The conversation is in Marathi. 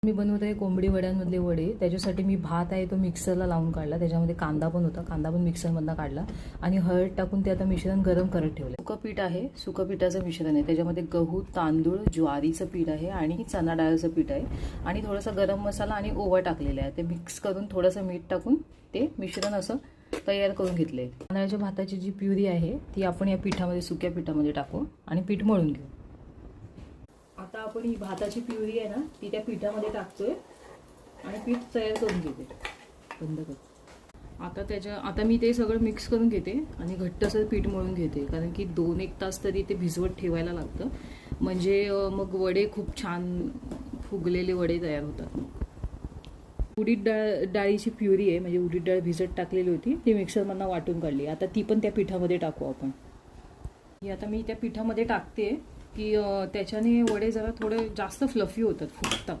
मी बनवत आहे कोंबडी वड्यांमधले वडे. त्याच्यासाठी मी भात आहे तो मिक्सरला लावून काढला. त्याच्यामध्ये कांदा पण होता, कांदा पण मिक्सरमधनं काढला आणि हळद टाकून ते आता मिश्रण गरम करत ठेवलं. सुकं पीठ आहे, सुकं पिठाचं मिश्रण आहे. त्याच्यामध्ये गहू, तांदूळ, ज्वारीचं पीठ आहे आणि चणा डाळचं पीठ आहे आणि थोडासा गरम मसाला आणि ओवा टाकलेला आहे. ते मिक्स करून थोडंसं मीठ टाकून ते मिश्रण असं तयार करून घेतले. तांदळाच्या भाताची जी प्युरी आहे ती आपण या पिठामध्ये, सुक्या पिठामध्ये टाकू आणि पीठ मळून घेऊ. आता आपण ही भाताची प्युरी आहे ना ती त्या पिठामध्ये टाकतोय आणि पीठ तयार करून घेते. बंद कर. आता मी ते सगळं मिक्स करून घेते आणि घट्टसर पीठ मळून घेते, कारण की 2-1 तास तरी ते भिजवत ठेवायला लागतं. म्हणजे मग वडे खूप छान फुगलेले वडे तयार होतात. उडीद डाळीची प्युरी आहे, म्हणजे उडीद डाळ भिजत टाकलेली होती, ती मिक्सरमधनं वाटून काढली. आता ती पण त्या पिठामध्ये टाकू आपण. ही आता मी त्या पिठामध्ये टाकते की त्याच्याने वडे जरा थोडे जास्त फ्लफी होतात, फुगतात.